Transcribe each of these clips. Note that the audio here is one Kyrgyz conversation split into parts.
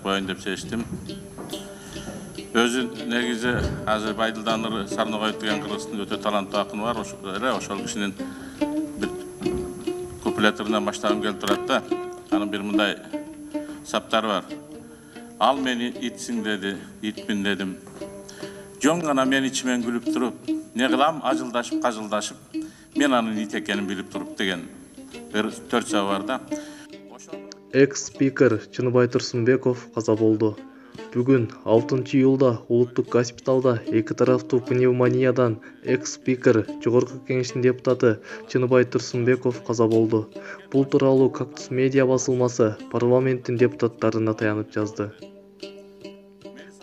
коеюн деп чечтим. Өзү негизи азыр Байдылдан Сарноғаев деген Кыргыздын өтө таланттуу акыны бар. Ошол кишинин бир куплеттеринен баштагым келип турат да. Анын бир мындай саптары бар. Ал мени итсиң деди, итмин дедим. Жон гана мен ичимен күлүп туруп, не кылам ажылдашып, кажылдашып, мен анын ит экенин билип туруп деген 4 жабы бар да. Экс-спикер Чыныбай Турсунбеков каза болду. Бүгүн 6 июлда улуттук госпиталда эки тараптуу пневмониядан экс-спикер Жогорку Кеңештин депутаты Чыныбай Турсунбеков каза болду. Бул тууралуу Кактус медиа басылмасы парламенттин депутаттарына таянып жазды.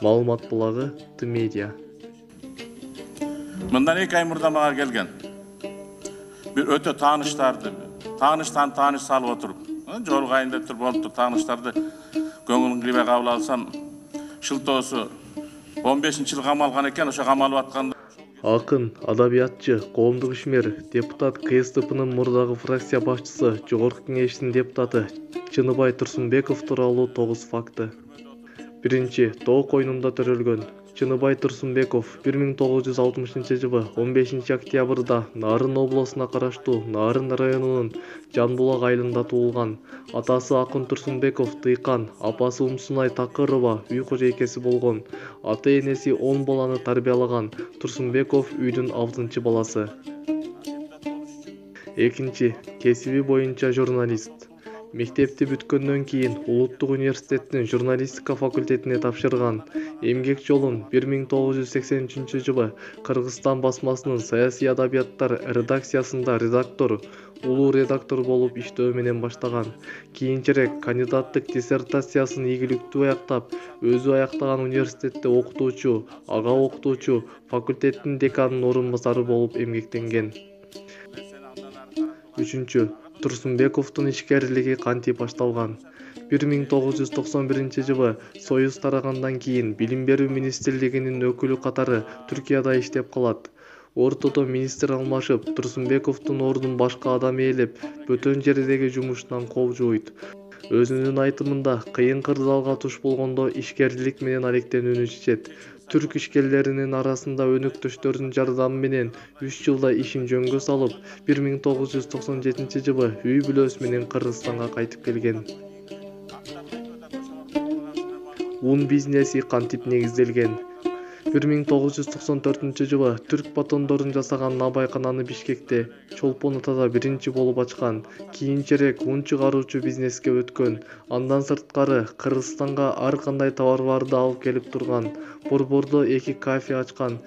Маалымат булагы Т-медиа. Мындан 2 ай мурда мага келген. Бир өтө тааныштан тааныш салып отуруп, жолгайында туруп болуптур тааныштарды көңүлүн кирбей кабыл алсам, шылтоосу 15-жыл камалган экен, ошо камалып атканда. Акын, адабиятчы, коомдук ишмер, депутат КСДПнын мурдагы фракция башчысы, Жогорку Кеңештин депутаты Чыныбай Турсунбеков тууралуу 9 факты. Биринчи, тоо койнунда төрөлгөн. Чыныбай Турсунбеков 1960-жылы 15 октябрда Нарын облусуна караштуу Нарын районунун Жанбулак айылында туулган. Атасы Акын Турсунбеков тыйкан, апасы Умсунай Такырова үй кожойкеси болгон. Ата-энеси 10 баланы тарбиялаган. Турсунбеков үйдүн 6-чы баласы. Экинчи, кесиби боюнча журналист. Мектепти бүткөндөн кийин Улуттук университеттин журналистика факультетине тапшырган. Эмгек жолун 1983-жылы Кыргызстан басмасынын саясий адабияттар редакциясында редактор, улуу редактор болуп иштөө менен баштаган. Кийинчерээк кандидаттык диссертациясын ийгиликтүү аяктап, өзү аяктаган университетте окутуучу, ага окутуучу, факультеттин деканынын орун басары болуп эмгектенген. Үчүнчү, Турсунбековдун ишкерлиги кантип башталган? 1991-жылы Союз тарагандан кийин Билим берүү министрлигинин өкүлү катары Түркияда иштеп калат. Ортодо министр алмашып, Турсунбековдун ордун башка адам ээлеп, бөтөн жердеги жумушунан кооп жууйт. Өзүнүн айтымында кыйын кырдаалга туш болгондо ишкерлик менен алектенүүнү чечет. Түрк ишкерлеринин арасында өнөктөштөрүнүн жардамы менен 3 жылда ишин жөнгө салып, 1997-жылы үй бүлөсү менен Кыргызстанга кайтып келген. Ун бизнеси кантип негизделген? 1994-жылы түрк батондорун жасаган набайкананы Бишкекте, Чолпон Атада биринчи болуп ачкан. Кийинчерээк ун чыгаруучу бизнеске өткөн. Андан сырткары Кыргызстанга ар кандай товарларды алып келип турган. Борбордо 2 кафе ачкан.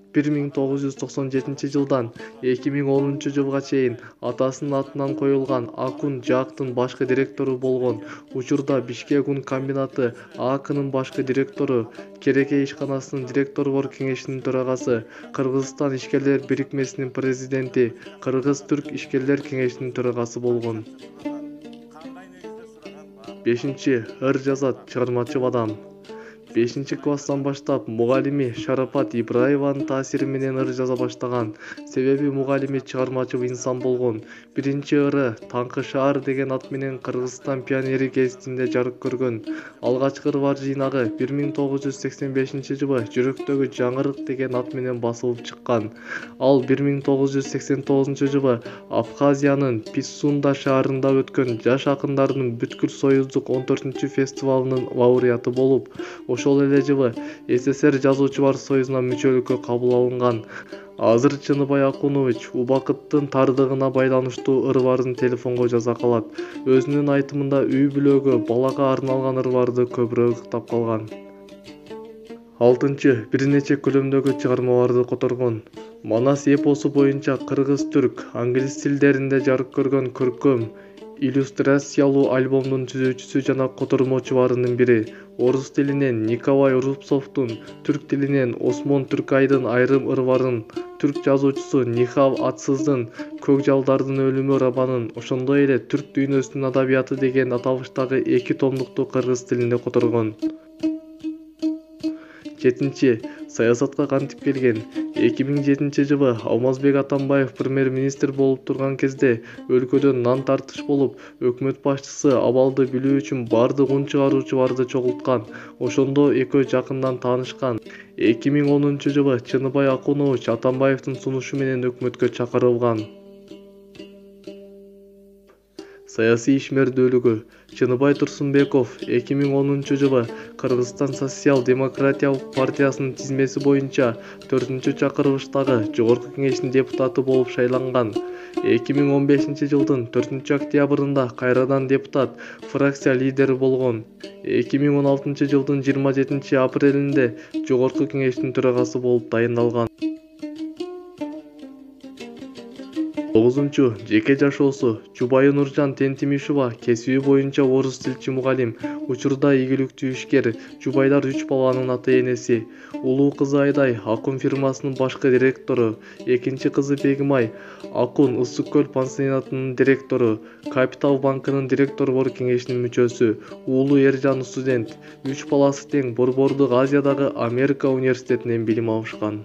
1997-жылдан 2010-жылга чейин атасынын атынан коюлган Акун жаактын башкы директору болгон. Учурда Бишкек ун комбинаты АКнын башкы директору, Кереке ишканасынын директорлор кеңешинин төрагасы, Кыргызстан ишкерлер бирикмесинин президенти, Кыргыз-Түрк ишкерлер кеңешинин төрагасы болгон. 5. Ыр жазат чыгармачыл адам. 5-класстан баштап мугалими Шарапат Ибраеванын таасири менен ыр жаза баштаган. Себеби мугалими чыгармачыл инсан болгон. Биринчи ыры Таңкы шаар деген ат менен Кыргызстан пионери гезитинде жарык көргөн. Алгачкы ырвар жыйнагы 1985-жылы Жүрөктөгү жаңырык деген ат менен басылып чыккан. Ал 1989-жылы Абхазиянын Писсунда шаарында өткөн жаш акындардын бүткүл союздук 14-фестивалынын лауреаты болуп, ошол эле жылы СССР жазуучулар союзуна мүчөлүккө кабыл алынган. Азыр Чыныбай Акунович убакыттын тардыгына байланыштуу ырварын телефонго жаза калат. Өзүнүн айтымында үй бүлөгө, балага арналган ырварды көбүрөөк ыктап калган. 6. Бир нече көлөмдөгү чыгармаларды которгон. Манас эпосу боюнча кыргыз-түрк, англис тилдеринде жарык көргөн көркөм, иллюстрациялуу альбомдун түзүүчүсү жана котормочуларынын бири. Орус тилинен Николай Рубцовдун, түрк тилинен Осмон Түркайдын айрым ырварын, түрк жазуучусу Нихал Атсыздын Көк жалдардын өлүмү романын, ошондой эле түрк дүйнөсүнүн адабияты деген аталыштагы 2 томдукту кыргыз тилинде которгон. 7. саясатка кантип келген. 2007-жылы Алмазбек Атамбаев премьер-министр болуп турган кезде өлкөдө нан тартыш болуп, өкмөт башчысы абалды билүү үчүн бардык ун чыгаруучуларды чогулткан. Ошондо экөө жакындан таанышкан. 2010-жылы Чыныбай Акунович Атамбаевдин сунушу менен өкмөткө чакырылган. Саясий ишмердүүлүгү. Чыныбай Турсунбеков 2010-жылы Кыргызстан социал-демократиялык партиясынын тизмеси боюнча 4-чакырылыштагы Жогорку кеңештин депутаты болуп шайланган. 2015-жылдын 4-октябрында кайрадан депутат, фракция лидери болгон. 2016-жылдын 27-апрелинде Жогорку кеңештин төрагасы болуп дайындалган. 9. Жеке жашоосу. Жубайы Нуржан Тентимишова кесиби боюнча орус тилчи мугалим, учурда ийгиликтүү ишкер, жубайлар 3 баланын ата-энеси. Улуу кызы Айдай Акун фирмасынын башкы директору, экинчи кызы Бегимай Акун Ысык көл пансионатынын директору, Капитал банкынын директорлор кеңешинин мүчөсү. Уулу Эржан студент, 3 баласы тең Борбордук Азиядагы Америка университетинен билим алышкан.